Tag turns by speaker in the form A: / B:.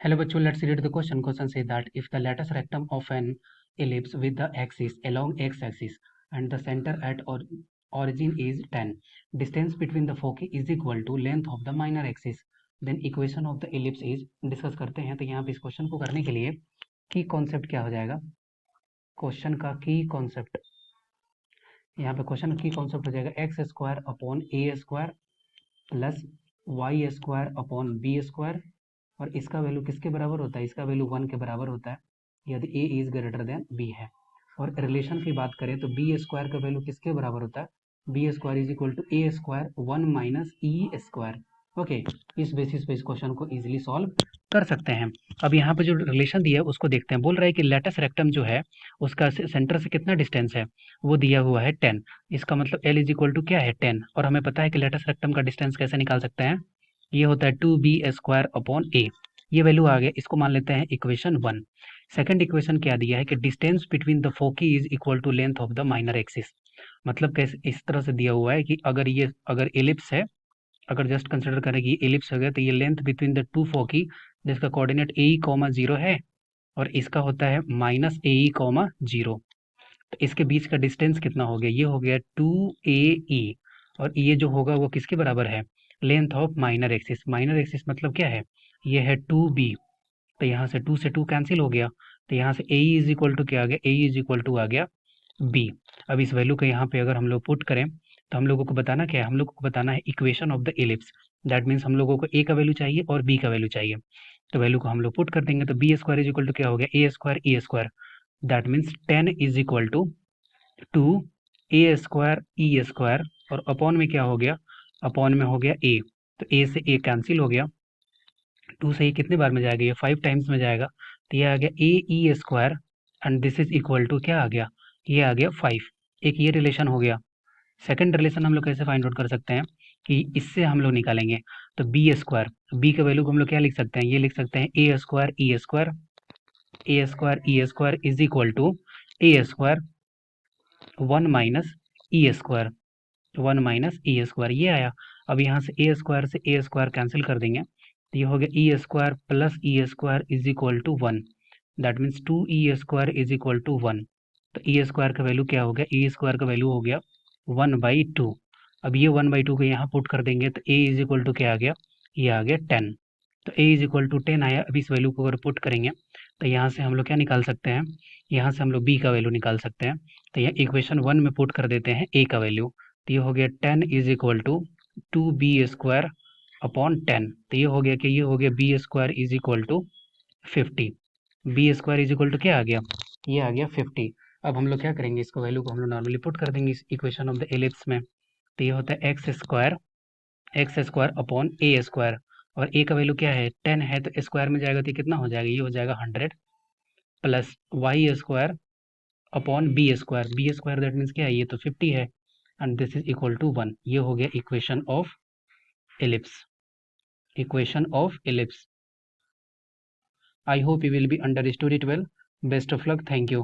A: Hello bachcho, let's read the question. Question says that if the lattice rectum of an ellipse with the axis along x-axis and the center at origin is 10, distance between the foci is equal to length of the minor axis, then equation of the ellipse is discuss करते हैं। तो यहाँ पे इस question को करने के लिए की कॉन्सेप्ट क्या हो जाएगा, क्वेश्चन का की कॉन्सेप्ट, यहाँ पे क्वेश्चन की कॉन्सेप्ट हो जाएगा x square upon a square plus Y square upon B square, और इसका वैल्यू किसके बराबर होता है, इसका वैल्यू 1 के बराबर होता है यदि a is greater than b है। और रिलेशन की बात करें तो बी स्क्वायर का वैल्यू किसके बराबर होता है, B square is equal to A square 1 minus E square. Okay, इस बेसिस पे इस क्वेश्चन को इजीली सॉल्व कर सकते हैं। अब यहाँ पे जो रिलेशन दिया है उसको देखते हैं। बोल रहा है कि लेटस रेक्टम जो है उसका सेंटर से कितना डिस्टेंस है, वो दिया हुआ है 10। इसका मतलब एल इज इक्वल टू क्या है 10, और हमें पता है कि लेटस रेक्टम का डिस्टेंस कैसे निकाल सकते हैं, ये होता है 2b स्क्वायर अपॉन ए। ये वैल्यू आ गया, इसको मान लेते हैं इक्वेशन 1। सेकंड इक्वेशन क्या दिया है कि distance between the foci is equal to length of the minor axis. मतलब कैसे, इस तरह से दिया हुआ है कि अगर एलिप्स है, अगर जस्ट कंसिडर करें कि एलिप्स हो गया तो ये लेंथ बिटवीन द टू फोकी जिसका कोऑर्डिनेट ए कॉमा जीरो है और इसका होता है माइनस ए कॉमा जीरो, तो इसके बीच का डिस्टेंस कितना हो गया, ये हो गया 2AE, और ये जो होगा वो किसके बराबर है, length of minor axis. Minor axis मतलब क्या है, ये है 2B, तो यहाँ से 2 से 2 कैंसिल हो गया, तो यहाँ से ए इज इक्वल टू क्या आ गया, ए इज इक्वल टू आ गया बी। अब इस वैल्यू को यहाँ पे अगर हम लोग पुट करें तो हम लोगों को बताना क्या है, हम लोगों को बताना है equation of the ellipse. That means हम लोगों को ए का वैल्यू चाहिए और बी का वैल्यू चाहिए। तो वैल्यू को हम लोग पुट कर देंगे तो b square is equal to क्या हो गया, a square e square. That means 10 is equal to 2 a square e square, और अपॉन में क्या हो गया, अपॉन में हो गया ए, तो ए से ए कैंसिल हो गया, 2 से ये कितने बार में जाएगा, ये 5 टाइम्स में जाएगा, तो ये आ गया a e square and this is equal to क्या आ गया, ये आ गया 5। एक ये रिलेशन हो गया। सेकंड रिलेशन हम लोग कैसे फाइंड आउट कर सकते हैं कि इससे हम लोग निकालेंगे, तो बी स्क्वायर, बी का वैल्यू को हम लोग क्या लिख सकते हैं, ये लिख सकते हैं a square e square, a square e square is equal to A square 1 minus E square, 1 minus E square, ये आया। अब यहाँ से ए स्क्वायर से ए स्क्वायर कैंसिल कर देंगे तो ये हो गया e square plus e square is equal to 1। That means 2 e square is equal to 1। तो ई स्क्वायर का वैल्यू क्या हो गया, ई स्क्वायर का वैल्यू हो गया 1/2। अब ये 1/2 को यहाँ पुट कर देंगे तो ए इज इक्वल टू क्या आ गया, ये आ गया 10। तो ए इज इक्वल टू 10 आया। अब इस वैल्यू को अगर पुट करेंगे तो यहाँ से हम लोग क्या निकाल सकते हैं, यहाँ से हम लोग बी का वैल्यू निकाल सकते हैं। तो यहाँ इक्वेशन 1 में पुट कर देते हैं ए का वैल्यू, तो ये हो गया 10 is equal to 2b square upon 10। तो ये हो गया कि ये हो गया B square is equal to 50। B square is equal to क्या आ गया, ये आ गया 50। अब हम लोग क्या करेंगे, इसको वैल्यू को हम लोग नॉर्मली पुट कर देंगे इस इक्वेशन ऑफ द एलिप्स में। तो ये होता है x square upon a square, और ए का वैल्यू क्या है 10 है, तो स्क्वायर में जाएगा तो कितना हो जाएगा, ये हो जाएगा 100 plus Y square upon B square that means क्या है, ये तो 50 है, and this is equal to 1। ये हो गया equation of ellipse, equation of ellipse. I hope you will be understood it well. Best of luck. Thank you.